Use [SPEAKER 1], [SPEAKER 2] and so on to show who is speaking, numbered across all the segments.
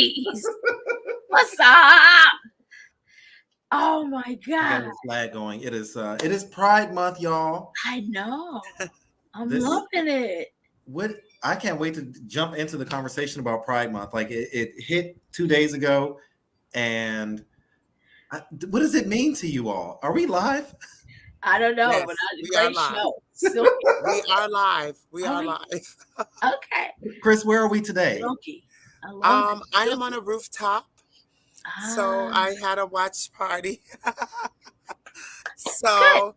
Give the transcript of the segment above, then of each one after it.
[SPEAKER 1] Jeez. What's up? Oh my
[SPEAKER 2] I
[SPEAKER 1] God.
[SPEAKER 2] got a flag going. It is Pride Month, y'all.
[SPEAKER 1] I know. I'm
[SPEAKER 2] This
[SPEAKER 1] loving it.
[SPEAKER 2] what I can't wait to jump into the conversation about Pride Month. Like it hit 2 days ago, and what does it mean to you all? Are we live?
[SPEAKER 1] I don't know,
[SPEAKER 3] Yes,
[SPEAKER 1] but
[SPEAKER 3] we are
[SPEAKER 1] great
[SPEAKER 3] live.
[SPEAKER 1] show. Silky.
[SPEAKER 3] We are live. We
[SPEAKER 1] Are
[SPEAKER 3] are
[SPEAKER 1] we?
[SPEAKER 3] live.
[SPEAKER 1] Okay.
[SPEAKER 2] Chris, where are we today?
[SPEAKER 1] Silky. I love it.
[SPEAKER 3] I am on a rooftop, so
[SPEAKER 1] Ah,
[SPEAKER 3] I had a watch party.
[SPEAKER 1] good.
[SPEAKER 3] So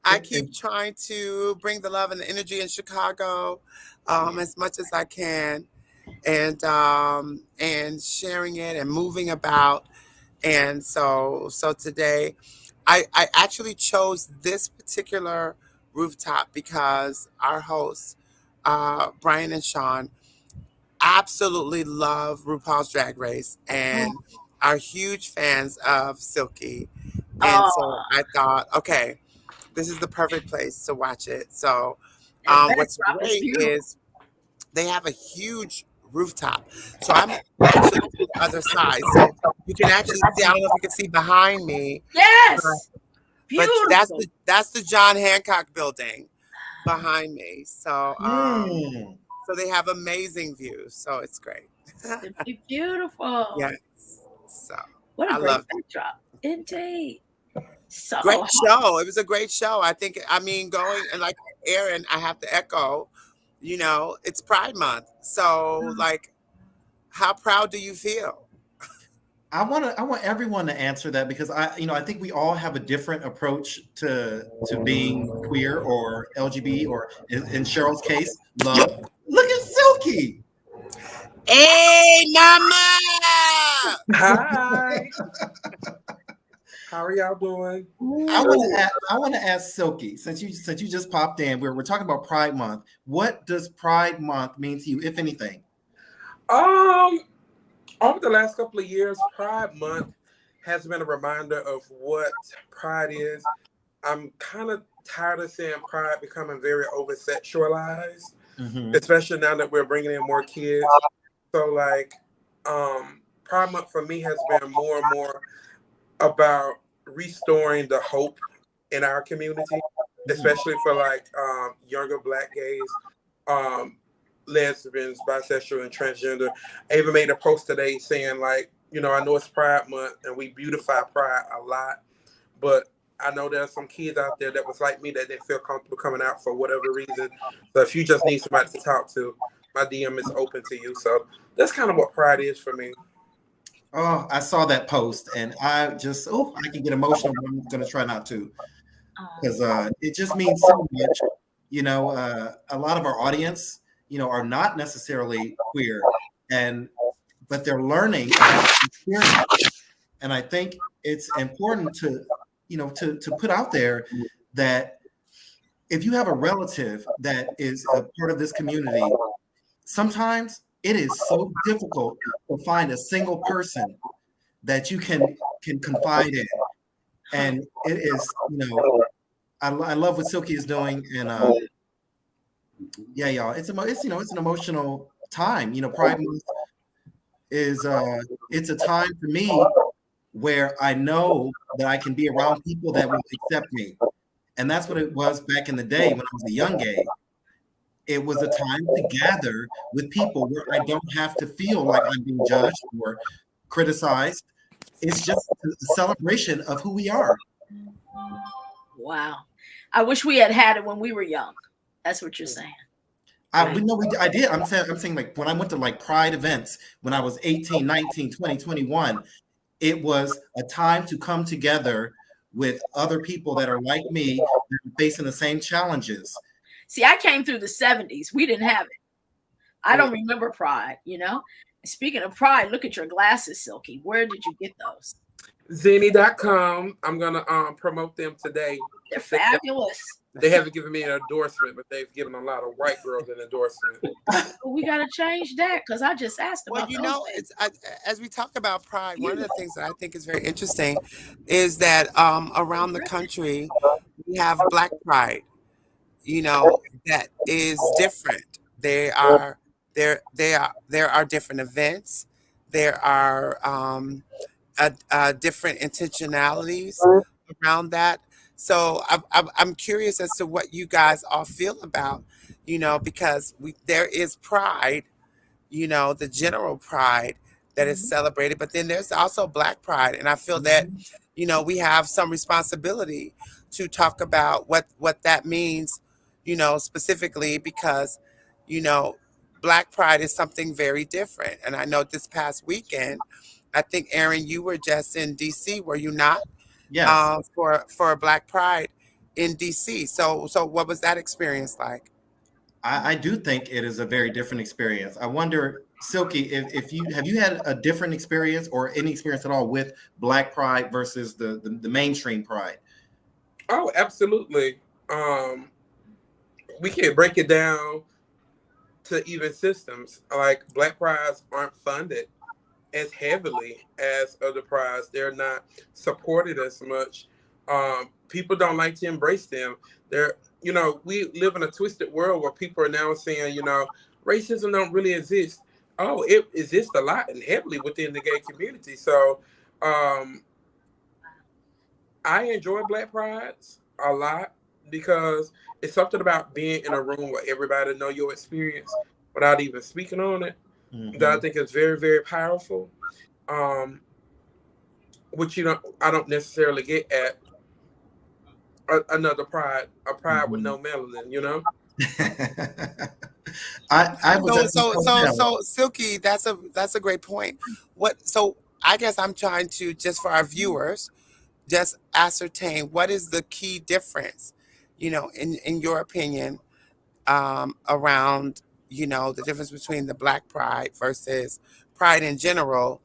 [SPEAKER 3] I
[SPEAKER 2] And-
[SPEAKER 3] keep trying to bring the love and the energy in Chicago as much as I can, and sharing it and moving about. And so today, I actually chose this particular rooftop because our hosts, Brian and Sean, absolutely love RuPaul's Drag Race and are huge fans of Silky. And
[SPEAKER 1] Oh,
[SPEAKER 3] so I thought, okay, this is the perfect place to watch it. So
[SPEAKER 1] that
[SPEAKER 3] what's
[SPEAKER 1] backdrop is
[SPEAKER 3] great
[SPEAKER 1] beautiful.
[SPEAKER 3] is they have a huge rooftop. So I'm actually to the other side. So you can actually see, I don't know if you can see behind me,
[SPEAKER 1] Yes.
[SPEAKER 3] but
[SPEAKER 1] Beautiful.
[SPEAKER 3] that's the John Hancock building behind me. So
[SPEAKER 2] Hmm.
[SPEAKER 3] so they have amazing views. So it's great.
[SPEAKER 1] Simply beautiful.
[SPEAKER 3] Yes. So
[SPEAKER 1] What a
[SPEAKER 3] I
[SPEAKER 1] great
[SPEAKER 3] love it.
[SPEAKER 1] backdrop. Indeed. So
[SPEAKER 3] Great show. It was a great show. I mean, going and like Aaron, I have to echo, it's Pride Month. So like, how proud do you feel?
[SPEAKER 2] I want everyone to answer that because I think we all have a different approach to being queer or LGBT or in Cheryl's case, love. Look at Silky.
[SPEAKER 3] Hey, mama!
[SPEAKER 4] Hi. How are y'all doing?
[SPEAKER 2] I want to ask Silky, since you just popped in, we're talking about Pride Month. What does Pride Month mean to you, if anything?
[SPEAKER 4] Over the last couple of years, Pride Month has been a reminder of what Pride is. I'm kind of tired of seeing Pride becoming very over-sexualized, especially now that we're bringing in more kids. So, like, Pride Month for me has been more and more about restoring the hope in our community, especially for, like, younger Black gays, lesbians, bisexual, and transgender. I even made a post today saying, like, I know it's Pride Month and we beautify Pride a lot, but I know there's some kids out there that was like me that didn't feel comfortable coming out for whatever reason. So if you just need somebody to talk to, my DM is open to you. So that's kind of what Pride is for me.
[SPEAKER 2] Oh, I saw that post and I can get emotional, but I'm going to try not to because it just means so much. A lot of our audience, are not necessarily queer, but they're learning about the experience. And I think it's important to put out there that if you have a relative that is a part of this community, sometimes it is so difficult to find a single person that you can confide in. And it is, I love what Silky is doing, and yeah, y'all, it's an emotional time. Pride Month is it's a time for me where I know that I can be around people that will accept me, and that's what it was back in the day when I was a young gay. It was a time to gather with people where I don't have to feel like I'm being judged or criticized. It's just a celebration of who we are.
[SPEAKER 1] wow. I wish we had it when we were young. That's what you're saying.
[SPEAKER 2] I did. I'm saying like when I went to like Pride events when I was 18, 19, 20, 21, it was a time to come together with other people that are like me, that are facing the same challenges.
[SPEAKER 1] See, I came through the 70s. We didn't have it. I don't remember Pride, Speaking of Pride, look at your glasses, Silky. Where did you get those?
[SPEAKER 4] Zini.com. I'm going to promote them today.
[SPEAKER 1] They're fabulous.
[SPEAKER 4] They haven't given me an endorsement, but they've given a lot of white girls an endorsement.
[SPEAKER 1] We got to change that because I just asked about
[SPEAKER 3] it's as we talk about Pride, one of the things that I think is very interesting is that around the country we have Black Pride, that is different. There are different events. there are different intentionalities around that. So I'm curious as to what you guys all feel about, because there is pride, the general pride that is celebrated, but then there's also Black pride. And I feel that, we have some responsibility to talk about what that means, specifically because, you know, Black pride is something very different. And I know this past weekend, I think, Aaron, you were just in DC, were you not?
[SPEAKER 2] Yes.
[SPEAKER 3] For Black Pride in DC. So what was that experience like?
[SPEAKER 2] I do think it is a very different experience. I wonder, Silky, if you have you had a different experience or any experience at all with Black Pride versus the mainstream Pride?
[SPEAKER 4] Oh, absolutely. We can break it down to even systems. Like Black prides aren't funded as heavily as other prides. They're not supported as much. People don't like to embrace them. We live in a twisted world where people are now saying, racism don't really exist. Oh, it exists a lot and heavily within the gay community. So I enjoy Black prides a lot because it's something about being in a room where everybody know your experience without even speaking on it. That I think is very, very powerful. Which I don't necessarily get at another pride, a pride with no melanin.
[SPEAKER 2] I was at this hotel.
[SPEAKER 3] So Silky, that's a great point. So I guess I'm trying to, just for our viewers, just ascertain what is the key difference, in your opinion, around, the difference between the Black pride versus pride in general.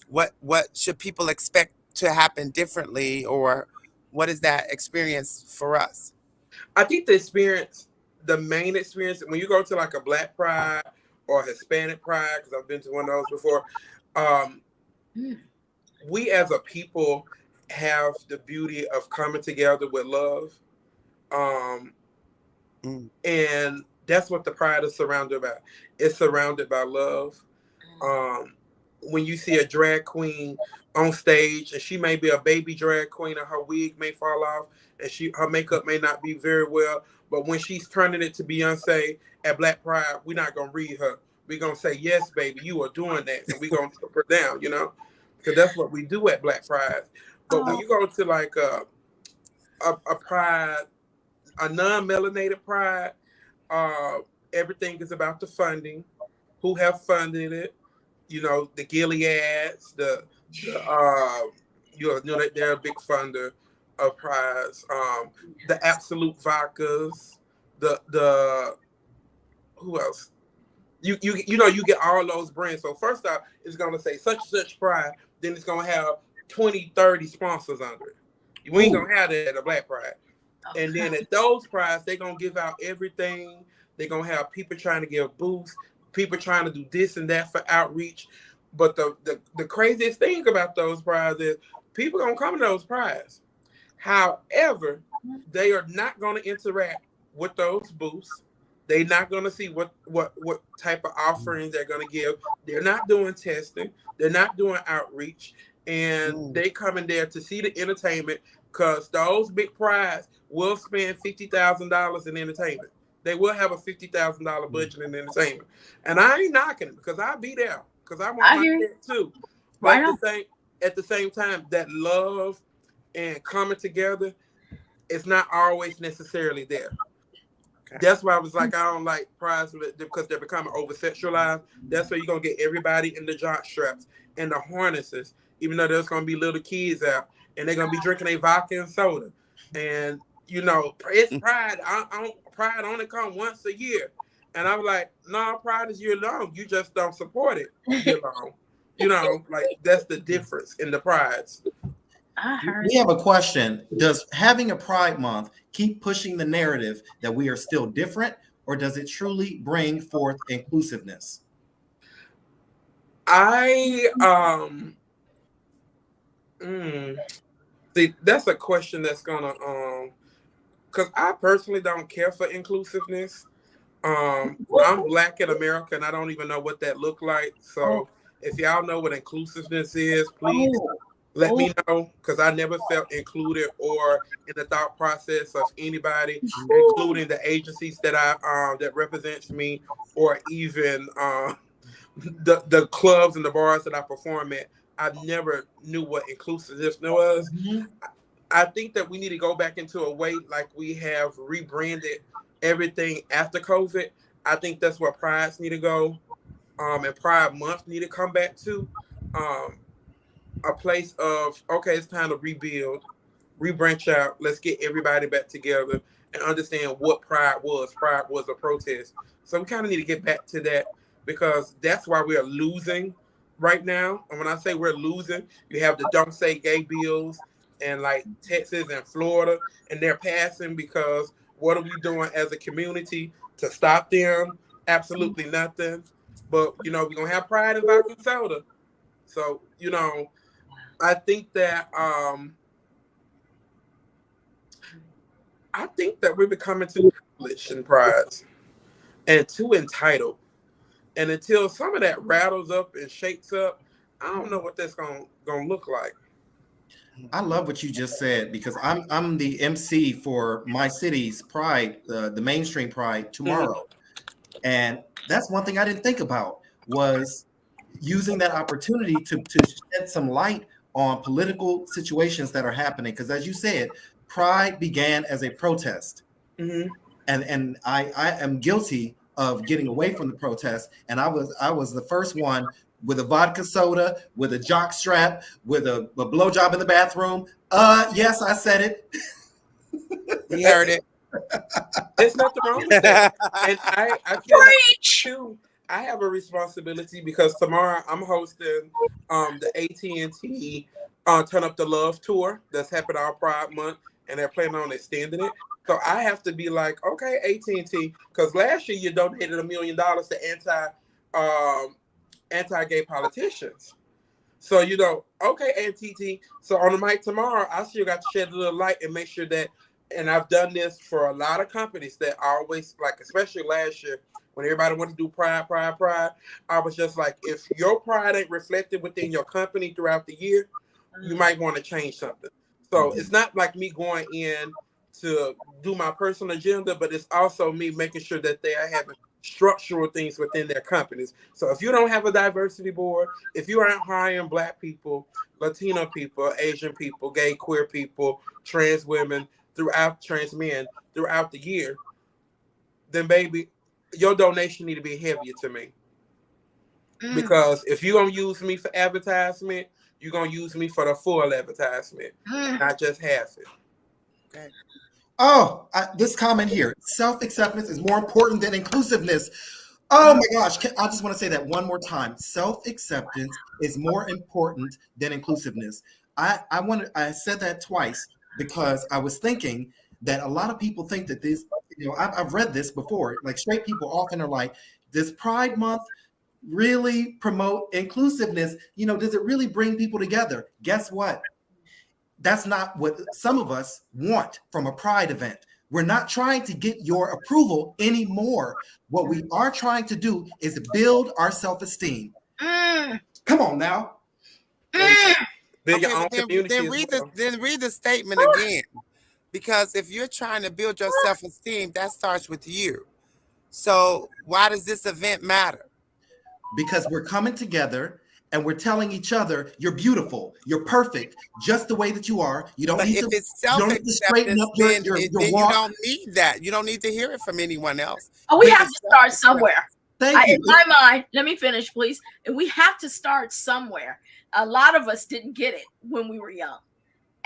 [SPEAKER 3] What should people expect to happen differently, or what is that experience for us?
[SPEAKER 4] I think the main experience, when you go to like a Black pride or Hispanic pride, because I've been to one of those before, we as a people have the beauty of coming together with love. And that's what the pride is surrounded by. It's surrounded by love. When you see a drag queen on stage, and she may be a baby drag queen, and her wig may fall off, and her makeup may not be very well, but when she's turning it to Beyonce at Black Pride, we're not gonna read her. We're gonna say, "Yes, baby, you are doing that," and we're gonna put her down, because that's what we do at Black Pride. But when you go to like a pride, a non-melanated pride, everything is about the funding, who have funded it. The Gileads, they're a big funder of prides. The Absolute Vodkas, the who else? You get all those brands. So first off, it's gonna say such and such pride, then it's gonna have 20, 30 sponsors under it. You ain't gonna have that at a Black Pride. And then at those prides, they're gonna give out everything. They're gonna have people trying to give boosts, people trying to do this and that for outreach. But the craziest thing about those prides is people gonna come to those prides. However, they are not gonna interact with those booths. They're not gonna see what type of offerings they're gonna give. They're not doing testing. They're not doing outreach. And they come in there to see the entertainment, because those big prides will spend $50,000 in entertainment. They will have a $50,000 budget in entertainment. And I ain't knocking it, because I'll be there, because I want my shit too. But at the same time, that love and coming together is not always necessarily there. Okay. That's why I was like, I don't like prides because they're becoming over-sexualized. That's where you're going to get everybody in the jock straps and the harnesses, even though there's going to be little kids out, and they're going to be drinking a vodka and soda. And, it's pride. Pride only come once a year. And I was like, no, pride is year long. You just don't support it year long. Like that's the difference in the prides.
[SPEAKER 2] We have a question. Does having a Pride Month keep pushing the narrative that we are still different, or does it truly bring forth inclusiveness?
[SPEAKER 4] See, that's a question that's gonna because I personally don't care for inclusiveness. I'm Black in America, and I don't even know what that looked like. So If y'all know what inclusiveness is, please let me know, because I never felt included or in the thought process of anybody, including the agencies that that represents me, or even the clubs and the bars that I perform at. I never knew what inclusiveness was. I think that we need to go back into a way like we have rebranded everything after COVID. I think that's where prides need to go, and Pride Month need to come back to. A place of, okay, it's time to rebuild, rebranch out. Let's get everybody back together and understand what Pride was. Pride was a protest. So we kind of need to get back to that, because that's why we're losing right now. And when I say we're losing, you have the Don't Say Gay bills and like Texas and Florida, and they're passing because what are we doing as a community to stop them? Absolutely nothing. But, we're going to have Pride in vodka soda. So, I think that we're becoming too privileged in pride and too entitled. And until some of that rattles up and shakes up, I don't know what that's gonna look like.
[SPEAKER 2] I love what you just said, because I'm the MC for my city's Pride, the mainstream Pride tomorrow, and that's one thing I didn't think about, was using that opportunity to shed some light on political situations that are happening. Because as you said, Pride began as a protest, and I am guilty of getting away from the protest, and I was the first one with a vodka soda, with a jock strap, with a blowjob in the bathroom. Yes, I said it.
[SPEAKER 3] You heard it.
[SPEAKER 4] There's nothing wrong with that. And I feel like too, I have a responsibility, because tomorrow I'm hosting the AT&T Turn Up the Love tour that's happening all Pride Month, and they're planning on extending it. So I have to be like, okay, AT&T, because last year you donated $1 million to anti-gay politicians. So, okay, AT&T. So on the mic tomorrow, I still got to shed a little light and make sure that, and I've done this for a lot of companies that always, like, especially last year, when everybody wanted to do pride, I was just like, if your pride ain't reflected within your company throughout the year, you might want to change something. So it's not like me going in to do my personal agenda, but it's also me making sure that they are having structural things within their companies. So if you don't have a diversity board, if you aren't hiring Black people, Latino people, Asian people, gay, queer people, trans women, trans men throughout the year, then baby, your donation need to be heavier to me. Because if you're going to use me for advertisement, you're going to use me for the full advertisement, not just half it.
[SPEAKER 3] Okay.
[SPEAKER 2] Oh, this comment here. Self-acceptance is more important than inclusiveness. Oh my gosh. I just want to say that one more time. Self-acceptance is more important than inclusiveness. I said that twice because I was thinking that a lot of people think that this, I've read this before. Like, straight people often are like, does Pride Month really promote inclusiveness? Does it really bring people together? Guess what? That's not what some of us want from a Pride event. We're not trying to get your approval anymore. What we are trying to do is build our self-esteem. Come on now.
[SPEAKER 3] Okay, then read the statement again. Because if you're trying to build your self-esteem, that starts with you. So why does this event matter?
[SPEAKER 2] Because we're coming together and we're telling each other, you're beautiful, you're perfect, just the way that you are. You don't need to.
[SPEAKER 3] If it's self-acceptance, then you don't need that. You don't need to hear it from anyone else.
[SPEAKER 1] Oh, we have to start somewhere.
[SPEAKER 2] Thank you.
[SPEAKER 1] In my mind, let me finish, please. And we have to start somewhere. A lot of us didn't get it when we were young.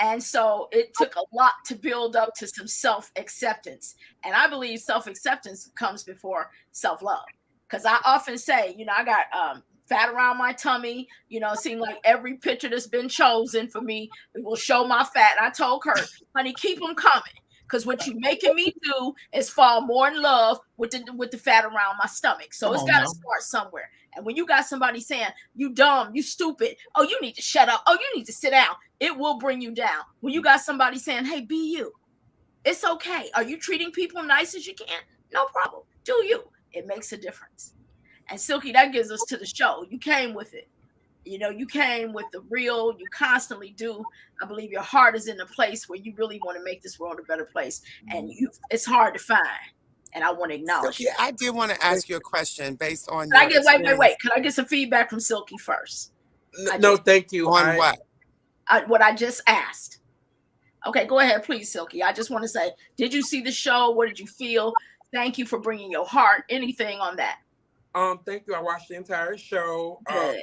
[SPEAKER 1] And so it took a lot to build up to some self-acceptance. And I believe self-acceptance comes before self-love. Because I often say, I got fat around my tummy. It seems like every picture that's been chosen for me, it will show my fat. And I told her, honey, keep them coming. Because what you're making me do is fall more in love with the fat around my stomach. So it's got to start somewhere. And when you got somebody saying, you dumb, you stupid, oh, you need to shut up, oh, you need to sit down, it will bring you down. When you got somebody saying, hey, be you, it's okay. Are you treating people nice as you can? No problem. Do you. It makes a difference. And Silky, that gives us to the show. You came with it. You know, you came with the real, you constantly do. I believe your heart is in a place where you really want to make this world a better place. And it's hard to find. And I want to acknowledge
[SPEAKER 3] Silky,
[SPEAKER 1] that.
[SPEAKER 3] I did want to ask you a question based on
[SPEAKER 1] Can I
[SPEAKER 3] your
[SPEAKER 1] get,
[SPEAKER 3] experience.
[SPEAKER 1] wait. Can I get some feedback from Silky first?
[SPEAKER 4] No, thank you.
[SPEAKER 3] On what?
[SPEAKER 1] What I just asked. Okay, go ahead, please, Silky. I just want to say, did you see the show? What did you feel? Thank you for bringing your heart. Anything on that?
[SPEAKER 4] Thank you. I watched the entire show.
[SPEAKER 1] Good.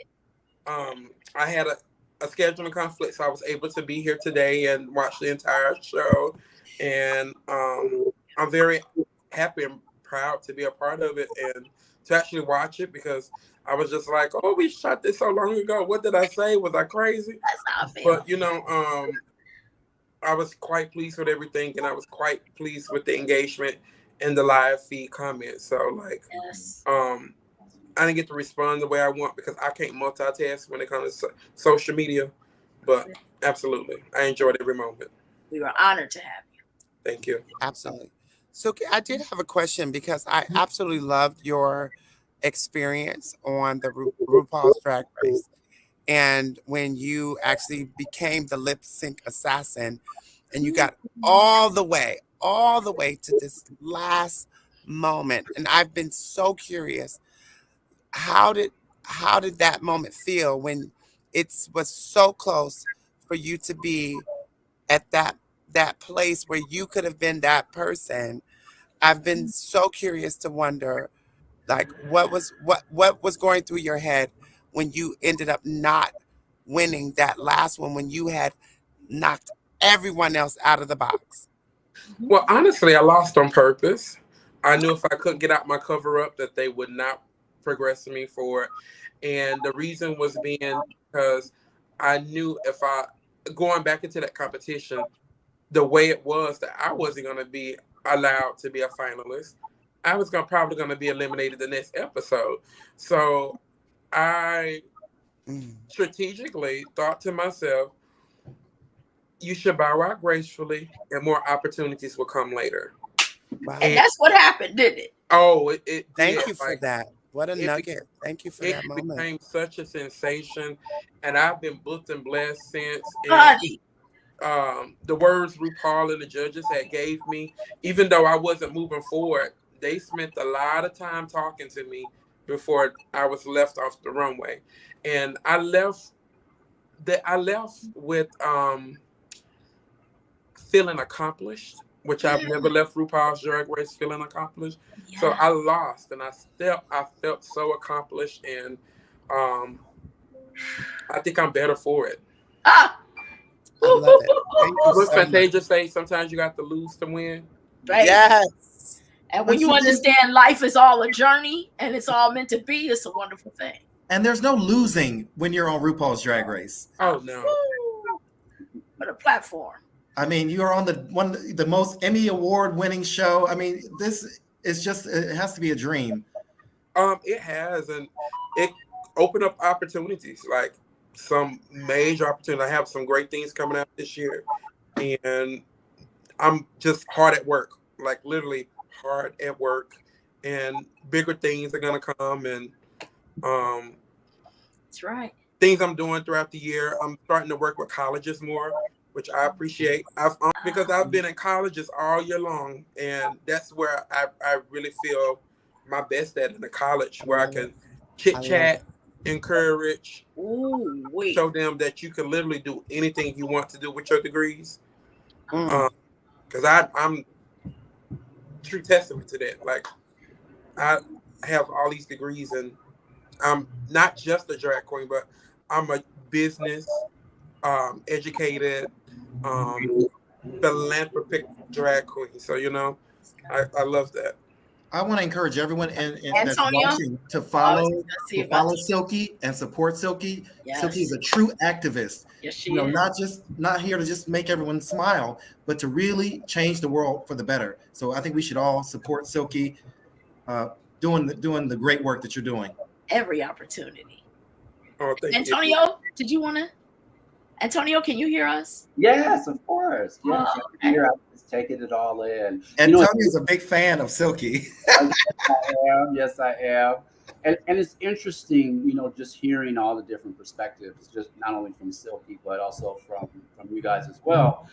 [SPEAKER 4] I had a scheduling conflict, so I was able to be here today and watch the entire show. And I'm very happy and proud to be a part of it and to actually watch it, because I was just like, oh, we shot this so long ago. What did I say? Was I crazy?
[SPEAKER 1] That's how I feel.
[SPEAKER 4] But, you know, I was quite pleased with everything, and I was quite pleased with the engagement and the live feed comments. So, like,
[SPEAKER 1] yes.
[SPEAKER 4] I didn't get to respond the way I want because I can't multitask when it comes to social media. But absolutely, I enjoyed every moment.
[SPEAKER 1] We were honored to have you.
[SPEAKER 4] Thank you.
[SPEAKER 3] Absolutely. So I did have a question, because I absolutely loved your experience on the RuPaul's Drag Race. And when you actually became the lip sync assassin, and you got all the way to this last moment. And I've been so curious, how did that moment feel when it was so close for you to be at that place where you could have been that person? I've been so curious to wonder, like, what was going through your head when you ended up not winning that last one, when you had knocked everyone else out of the box?
[SPEAKER 4] Well, honestly, I lost on purpose. I knew if I couldn't get out my cover up that they would not progress me for it. And the reason was being because I knew if I, going back into that competition, the way it was, that I wasn't going to be allowed to be a finalist. I was probably going to be eliminated the next episode. So I strategically thought to myself, you should bow out gracefully and more opportunities will come later.
[SPEAKER 3] Wow.
[SPEAKER 1] And that's what happened, didn't it?
[SPEAKER 4] Oh, it
[SPEAKER 3] Thank
[SPEAKER 4] did.
[SPEAKER 3] you for that. What a nugget. Thank you for that moment.
[SPEAKER 4] It became such a sensation, and I've been booked and blessed since.
[SPEAKER 1] Honey.
[SPEAKER 4] The words RuPaul and the judges had gave me, even though I wasn't moving forward, they spent a lot of time talking to me before I was left off the runway. And I left with feeling accomplished, which I've never left RuPaul's Drag Race feeling accomplished. Yeah. So I lost, and I felt so accomplished, and I think I'm better for it.
[SPEAKER 3] I love it.
[SPEAKER 4] What's Fantasia say? Sometimes you got to lose to win.
[SPEAKER 1] Right?
[SPEAKER 3] Yes.
[SPEAKER 1] And when you understand life is all a journey and it's all meant to be, it's a wonderful thing.
[SPEAKER 2] And there's no losing when you're on RuPaul's Drag Race.
[SPEAKER 4] Oh no.
[SPEAKER 1] What a platform.
[SPEAKER 2] I mean, you are on the most Emmy Award winning show. I mean, this is just, it has to be a dream.
[SPEAKER 4] It has, and it opened up opportunities, like some major opportunities. I have some great things coming out this year, and I'm just hard at work, like literally hard at work, and bigger things are gonna come, and
[SPEAKER 1] that's right.
[SPEAKER 4] Things I'm doing throughout the year. I'm starting to work with colleges more, which I appreciate. Because I've been in colleges all year long, and that's where I really feel my best at, in the college, where I can chit chat, encourage, show them that you can literally do anything you want to do with your degrees. Because I'm true testament to that. Like, I have all these degrees, and I'm not just a drag queen, but I'm a business educated, philanthropic drag queen. So, you know, I love that.
[SPEAKER 2] I want to encourage everyone that's watching to follow Silky and support Silky. Yes. Silky is a true activist.
[SPEAKER 1] Yes, she is.
[SPEAKER 2] Not here to just make everyone smile, but to really change the world for the better. So I think we should all support Silky, doing the great work that you're doing.
[SPEAKER 1] Every opportunity.
[SPEAKER 4] Oh,
[SPEAKER 1] Antonio, did you want to? Antonio, can you hear us?
[SPEAKER 5] Yes, of course. Yes, I'm here. I'm just taking it all in.
[SPEAKER 2] Antonio's a big fan of Silky.
[SPEAKER 5] Yes, I am. And it's interesting, you know, just hearing all the different perspectives, just not only from Silky, but also from you guys as well.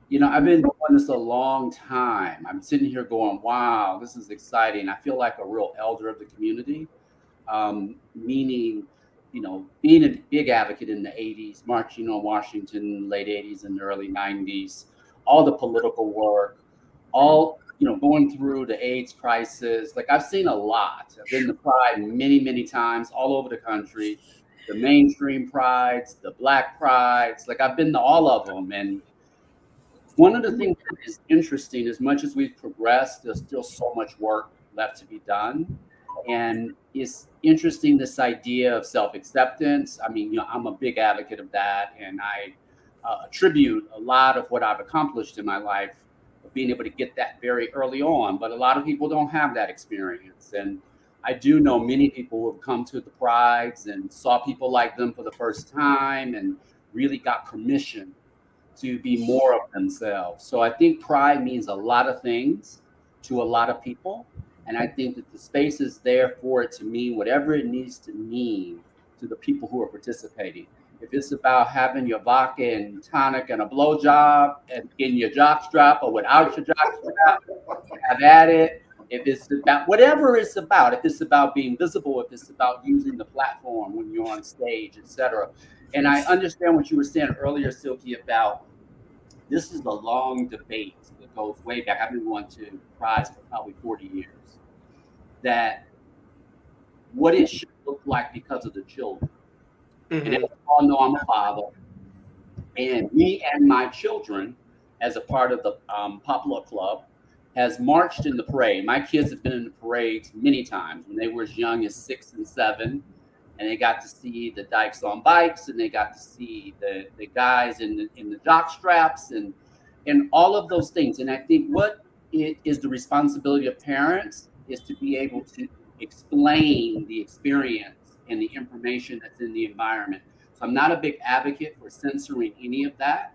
[SPEAKER 5] You know, I've been doing this a long time. I'm sitting here going, wow, this is exciting. I feel like a real elder of the community, meaning, you know, being a big advocate in the 80s, marching on Washington, late 80s and early 90s, all the political work, all, you know, going through the AIDS crisis. Like, I've seen a lot. I've been to Pride many, many times all over the country, the mainstream prides, the black prides. Like, I've been to all of them. And one of the things that is interesting, as much as we've progressed, there's still so much work left to be done. And it's interesting, this idea of self-acceptance. I mean, you know, I'm a big advocate of that, and I attribute a lot of what I've accomplished in my life of being able to get that very early on. But a lot of people don't have that experience. And I do know many people who have come to the prides and saw people like them for the first time and really got permission to be more of themselves. So I think pride means a lot of things to a lot of people. And I think that the space is there for it to mean whatever it needs to mean to the people who are participating. If it's about having your vodka and tonic and a blowjob and getting your jock strap or without your jock strap, have at it. If it's about whatever it's about, if it's about being visible, if it's about using the platform when you're on stage, etc. And I understand what you were saying earlier, Silky, about this is a long debate that goes way back. I've been going to Pride for probably 40 years. That what it should look like because of the children. Mm-hmm. And as you all know, I'm a father. And me and my children, as a part of the Popular Club, has marched in the parade. My kids have been in the parades many times when they were as young as 6 and 7. And they got to see the dykes on bikes, and they got to see the guys in the jock straps and all of those things. And I think what it is the responsibility of parents is to be able to explain the experience and the information that's in the environment. So I'm not a big advocate for censoring any of that.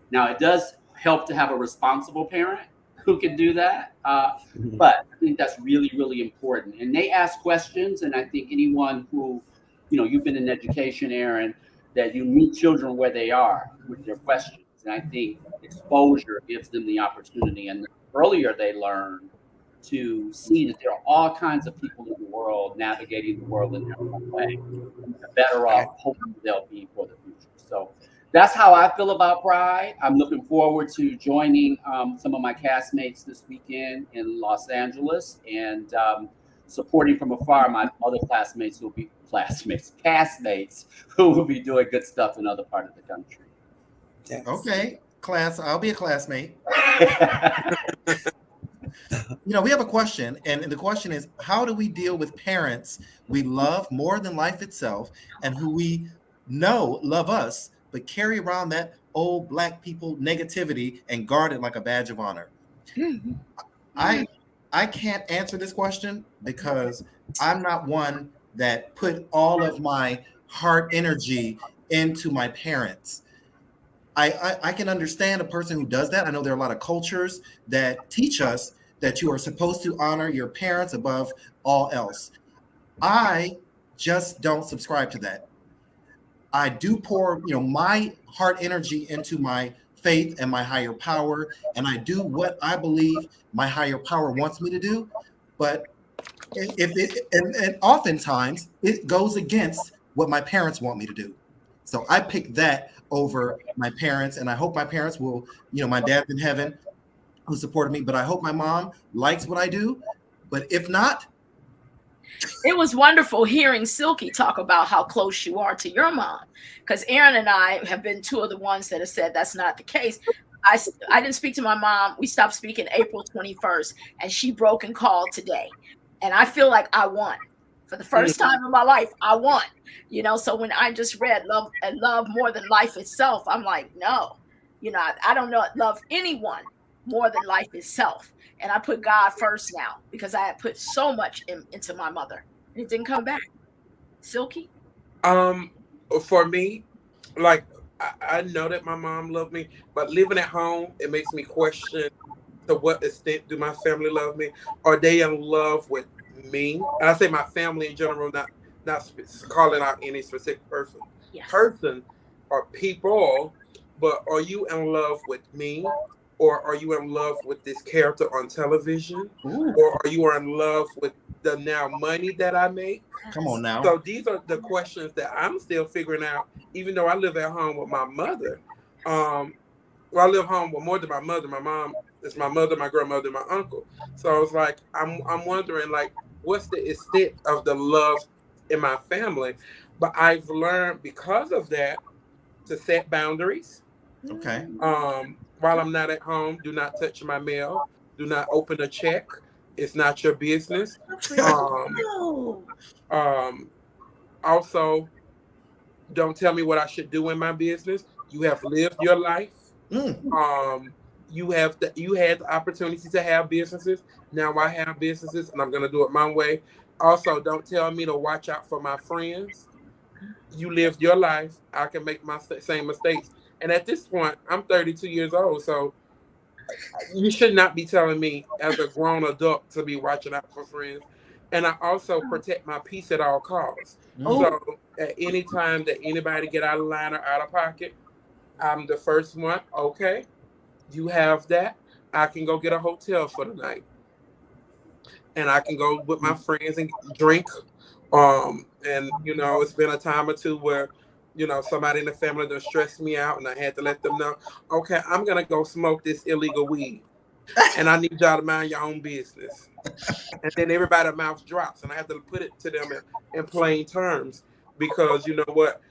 [SPEAKER 5] Now, it does help to have a responsible parent who can do that. But I think that's really, really important. And they ask questions, and I think anyone who, you know, you've been in education, Aaron, that you meet children where they are with their questions. And I think exposure gives them the opportunity. And the earlier they learn to see that there are all kinds of people in the world navigating the world in their own way, the better off hopefully they'll be for the future. So that's how I feel about Pride. I'm looking forward to joining some of my castmates this weekend in Los Angeles and supporting from afar my other castmates who will be doing good stuff in other part of the country.
[SPEAKER 2] Yes. Okay, class. I'll be a classmate. You know, we have a question, and the question is, how do we deal with parents we love more than life itself and who we know love us, but carry around that old Black people negativity and guard it like a badge of honor? Mm-hmm. I can't answer this question because I'm not one that put all of my heart energy into my parents. I can understand a person who does that. I know there are a lot of cultures that teach us that you are supposed to honor your parents above all else. I just don't subscribe to that. I do pour, you know, my heart energy into my faith and my higher power, and I do what I believe my higher power wants me to do. But and oftentimes it goes against what my parents want me to do. So I pick that over my parents, and I hope my parents will, you know, my dad's in heaven who supported me, but I hope my mom likes what I do. But if not,
[SPEAKER 1] it was wonderful hearing Silky talk about how close you are to your mom, because Aaron and I have been two of the ones that have said that's not the case. I didn't speak to my mom. We stopped speaking April 21st, and she broke and called today. And I feel like I won. For the first time in my life, I won. You know, so when I just read love and love more than life itself, I'm like, no, you know, I don't know love anyone more than life itself. And I put God first now because I had put so much into my mother and it didn't come back. Silky?
[SPEAKER 4] For me, like, I know that my mom loved me, but living at home, it makes me question to what extent do my family love me? Are they in love with me, and I say my family in general, not calling out any specific person,
[SPEAKER 1] Yes.
[SPEAKER 4] person or people, but are you in love with me, or are you in love with this character on television,
[SPEAKER 5] Ooh.
[SPEAKER 4] or are you in love with the now money that I make?
[SPEAKER 2] Come on now.
[SPEAKER 4] So these are the questions that I'm still figuring out, even though I live at home with my mother. Well, I live home with more than my mother. My mom is my mother, my grandmother, my uncle. So I was like, I'm wondering, like, what's the extent of the love in my family? But I've learned because of that to set boundaries.
[SPEAKER 2] Okay.
[SPEAKER 4] While I'm not at home, do not touch my mail. Do not open a check. It's not your business. Um,
[SPEAKER 1] Oh,
[SPEAKER 4] um, Also, don't tell me what I should do in my business. You have lived your life.
[SPEAKER 2] Mm.
[SPEAKER 4] You had the opportunity to have businesses. Now I have businesses, and I'm gonna do it my way. Also, don't tell me to watch out for my friends. You lived your life. I can make my same mistakes. And at this point, I'm 32 years old, so you should not be telling me as a grown adult to be watching out for friends. And I also protect my peace at all costs.
[SPEAKER 2] Mm.
[SPEAKER 1] oh,
[SPEAKER 4] So at any time that anybody get out of line or out of pocket, I'm the first one. Okay, you have that. I can go get a hotel for the night, and I can go with my friends and drink. And it's been a time or two where, somebody in the family that stressed me out, and I had to let them know, okay, I'm gonna go smoke this illegal weed, and I need y'all to mind your own business. And then everybody's mouth drops, and I have to put it to them in plain terms, because you know what?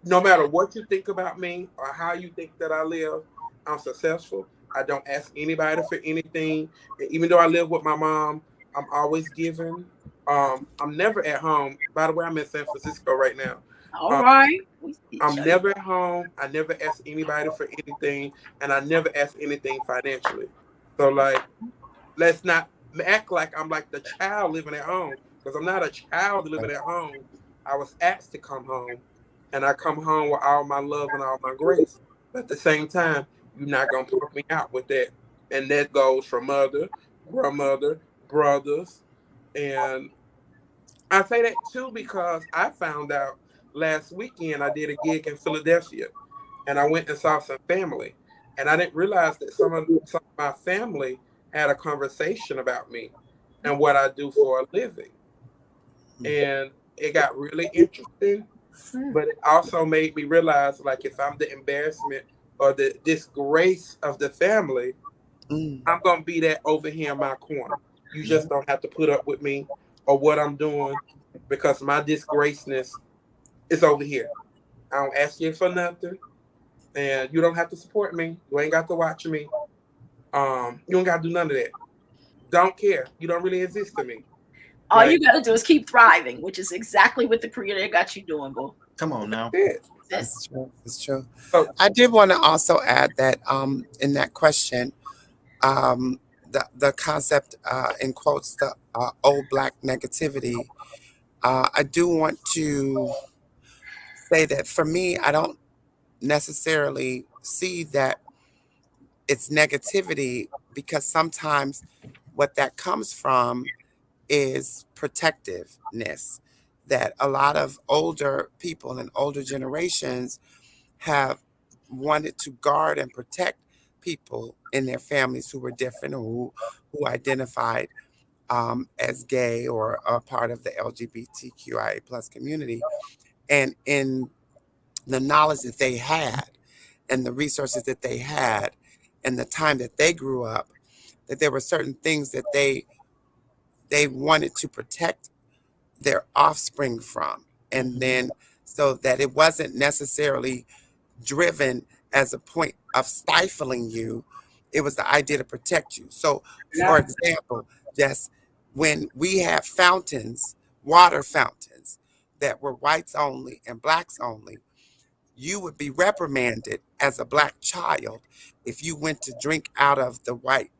[SPEAKER 4] No matter what you think about me or how you think that I live, I'm successful. I don't ask anybody for anything. And even though I live with my mom, I'm always giving. I'm never at home. By the way, I'm in San Francisco right now.
[SPEAKER 1] all
[SPEAKER 4] Um,
[SPEAKER 1] right. We see each
[SPEAKER 4] I'm
[SPEAKER 1] other.
[SPEAKER 4] never at home. I never ask anybody for anything, and I never ask anything financially. So, like, let's not act like I'm like the child living at home, because I'm not a child living at home. I was asked to come home, and I come home with all my love and all my grace. But at the same time, you're not gonna put me out with that, and that goes for mother, grandmother, brothers, and I say that too because I found out last weekend I did a gig in Philadelphia, and I went and saw some family, and I didn't realize that some of my family had a conversation about me and what I do for a living, and it got really interesting. But it also made me realize, like, if I'm the embarrassment or the disgrace of the family,
[SPEAKER 3] Mm.
[SPEAKER 4] I'm gonna be that over here in my corner. You just don't have to put up with me or what I'm doing, because my disgraceness is over here. I don't ask you for nothing, and you don't have to support me. You ain't got to watch me. You don't got to do none of that. Don't care. You don't really exist to me.
[SPEAKER 1] All you
[SPEAKER 4] Like,
[SPEAKER 1] got to do is keep thriving, which is exactly what the creator got you doing, boo.
[SPEAKER 2] Come on now.
[SPEAKER 4] that's it.
[SPEAKER 3] It's true. It's true.
[SPEAKER 4] So
[SPEAKER 3] I did want to also add that in that question, the concept in quotes the old black negativity. I do want to say that for me, I don't necessarily see that it's negativity, because sometimes what that comes from is protectiveness, that a lot of older people and older generations have wanted to guard and protect people in their families who were different, or who identified as gay or a part of the LGBTQIA plus community. And in the knowledge that they had and the resources that they had and the time that they grew up, that there were certain things that they wanted to protect their offspring from. And then so that it wasn't necessarily driven as a point of stifling you, it was the idea to protect you. So, for
[SPEAKER 5] Yeah.
[SPEAKER 3] example, just when we have fountains, water fountains, that were whites only and blacks only, you would be reprimanded as a black child if you went to drink out of the white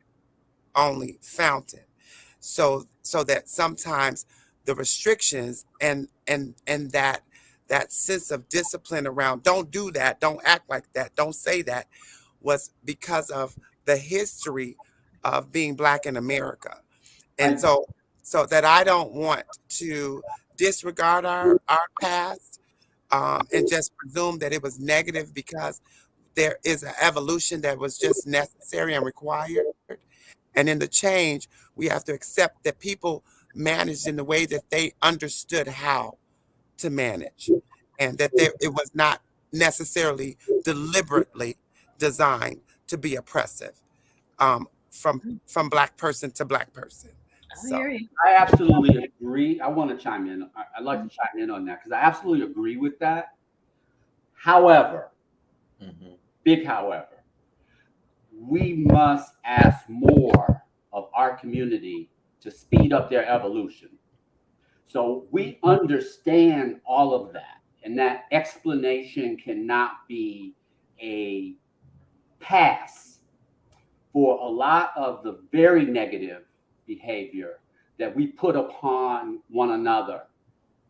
[SPEAKER 3] only fountain. So that sometimes the restrictions and that sense of discipline around, don't do that, don't act like that, don't say that, was because of the history of being black in America. And
[SPEAKER 5] I
[SPEAKER 3] so So that I don't want to disregard our past and just presume that it was negative, because there is an evolution that was just necessary and required. And in the change, we have to accept that people managed in the way that they understood how to manage, and that it was not necessarily deliberately designed to be oppressive from Black person to Black person.
[SPEAKER 1] I hear you.
[SPEAKER 5] I absolutely agree. I want to chime in. I'd like to chime in on that because I absolutely agree with that. However, big however, we must ask more of our community to speed up their evolution. So we understand all of that, and that explanation cannot be a pass for a lot of the very negative behavior that we put upon one another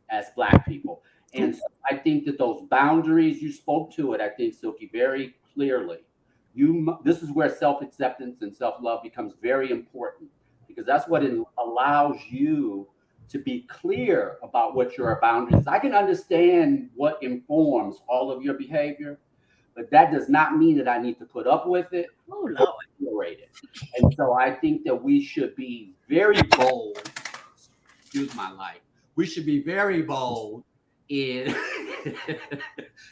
[SPEAKER 5] as Black people. And so I think that those boundaries, you spoke to it, I think, Silky, very clearly. This is where self-acceptance and self-love becomes very important, because that's what it allows you to be clear about what your boundaries. I can understand what informs all of your behavior, but that does not mean that I need to put up with it or tolerate it. And so I think that we should be very bold. Excuse my life. We should be very bold in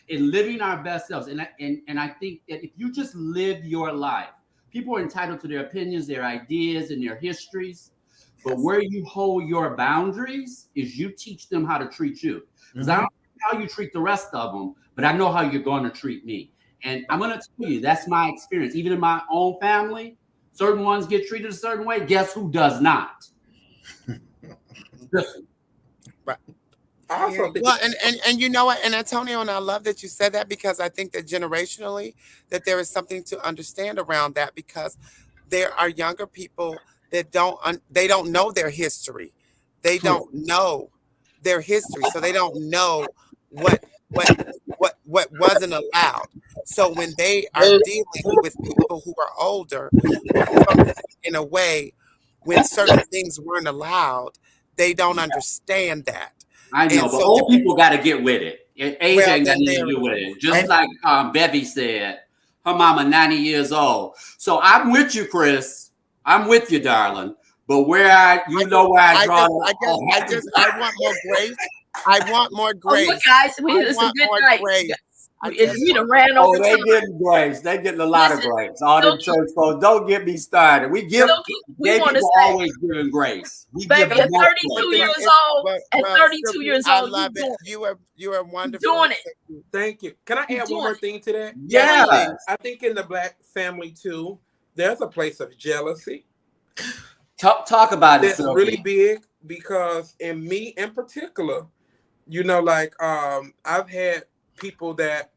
[SPEAKER 5] in living our best selves. And I think that if you just live your life, people are entitled to their opinions, their ideas, and their histories. But where you hold your boundaries is you teach them how to treat you. Because I don't know how you treat the rest of them, but I know how you're going to treat me. And I'm going to tell you, that's my experience. Even in my own family, certain ones get treated a certain way. Guess who does not?
[SPEAKER 3] Right. Well, and you know what, and Antonio, and I love that you said that, because I think that generationally that there is something to understand around that, because there are younger people that don't know their history. They don't know their history, so they don't know what wasn't allowed. So when they are dealing with people who are older, in a way, when certain things weren't allowed, they don't understand that.
[SPEAKER 5] I know, but old people got to get with it. Age ain't got nothing to do with it. Just like Bevy said, her mama 90 years old. So I'm with you, Chris. I'm with you, darling. But where I draw.
[SPEAKER 3] I want more grace. I want more grace.
[SPEAKER 1] Oh, look, guys, it's a good night.
[SPEAKER 3] Grace.
[SPEAKER 1] We done ran over.
[SPEAKER 6] They getting grace. They getting a lot of grace. All them church folks, don't get me started. We want to always giving grace.
[SPEAKER 1] Baby, at 32 years old,
[SPEAKER 3] I love it. You are wonderful.
[SPEAKER 1] Doing it.
[SPEAKER 4] Thank you. Can I add one more thing to that?
[SPEAKER 6] Yeah.
[SPEAKER 4] I think in the Black family too, there's a place of jealousy.
[SPEAKER 6] Talk about it.
[SPEAKER 4] That's really big, because in me in particular, you know, like I've had people that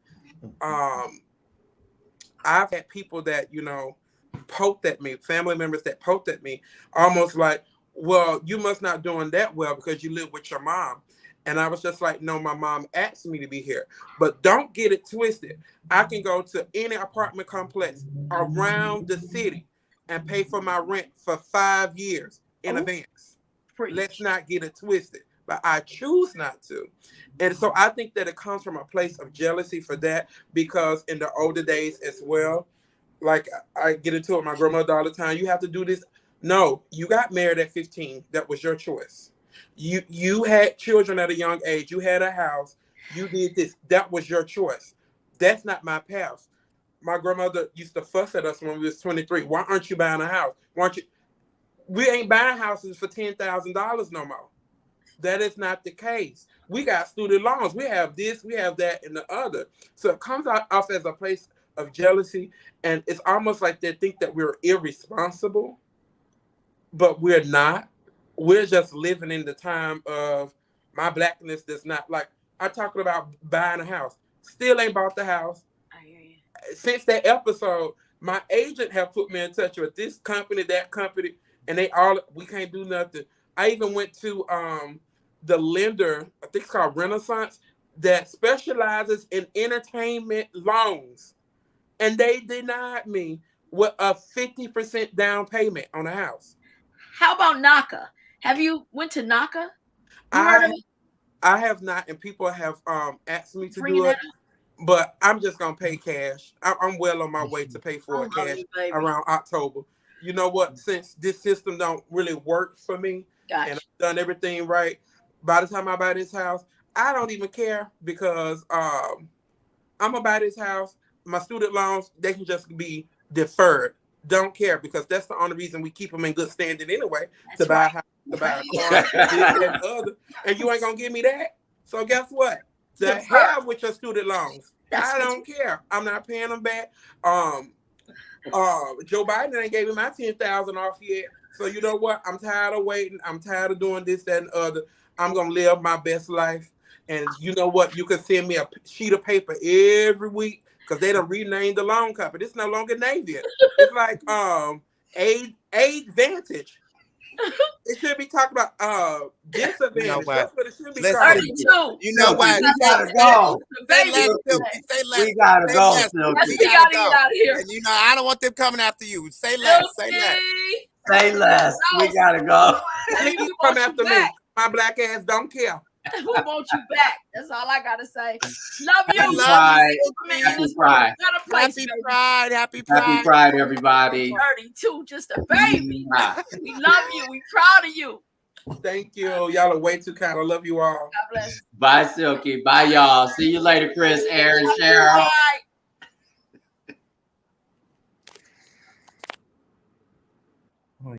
[SPEAKER 4] you know, poked at me, family members that poked at me, almost like, well, you must not doing that well because you live with your mom. And I was just like, no, my mom asked me to be here. But don't get it twisted. I can go to any apartment complex around the city and pay for my rent for 5 years in advance. Let's not get it twisted. But I choose not to. And so I think that it comes from a place of jealousy for that, because in the older days as well, like I get into it with my grandmother all the time, you have to do this. No, you got married at 15. That was your choice. You had children at a young age. You had a house. You did this. That was your choice. That's not my path. My grandmother used to fuss at us when we was 23. Why aren't you buying a house? Why aren't you? We ain't buying houses for $10,000 no more. That is not the case. We got student loans. We have this, we have that, and the other. So it comes off as a place of jealousy, and it's almost like they think that we're irresponsible, but we're not. We're just living in the time of my Blackness does not, like, I'm talking about buying a house. Still ain't bought the house.
[SPEAKER 1] I hear you.
[SPEAKER 4] Since that episode, my agent have put me in touch with this company, that company, and we can't do nothing. I even went to the lender, I think it's called Renaissance, that specializes in entertainment loans. And they denied me with a 50% down payment on a house.
[SPEAKER 1] How about NACA? Have you went to NACA?
[SPEAKER 4] I have not, and people have asked me to do it, but I'm just gonna pay cash. I'm well on my way to pay for it cash around October. You know what? Since this system don't really work for me, and I've done everything right, by the time I buy this house, I don't even care because I'm gonna buy this house. My student loans, they can just be deferred. Don't care because that's the only reason we keep them in good standing anyway. To buy a house, to buy a car, this and the other, and you ain't gonna give me that. So guess what? The hell with your student loans. I don't care. I'm not paying them back. Joe Biden ain't gave me my 10,000 off yet. So you know what? I'm tired of waiting. I'm tired of doing this, that, and the other. I'm gonna live my best life. And you know what? You can send me a sheet of paper every week because they done renamed the loan company. It's no longer Navy. It's like Aid Vantage. It should be talking about disadvantage.
[SPEAKER 3] You know what?
[SPEAKER 4] That's what it should be.
[SPEAKER 3] You know what?
[SPEAKER 6] We gotta go. We gotta go.
[SPEAKER 3] We gotta get out of here. And you know, I don't want them coming after you. Say less. Say less.
[SPEAKER 6] Say less. We gotta go.
[SPEAKER 4] Please come after me. My black ass don't care.
[SPEAKER 1] Who wants you back? That's all I gotta say. Love you.
[SPEAKER 6] Happy Pride.
[SPEAKER 3] Happy Pride.
[SPEAKER 6] Happy Pride, everybody.
[SPEAKER 1] 32, just a baby. We love you. We proud of you.
[SPEAKER 4] Thank you. Y'all are way too kind. I love you all.
[SPEAKER 1] God bless.
[SPEAKER 6] Bye, Silky. Bye, y'all. See you later, Chris, Aaron, Cheryl.
[SPEAKER 1] Bye.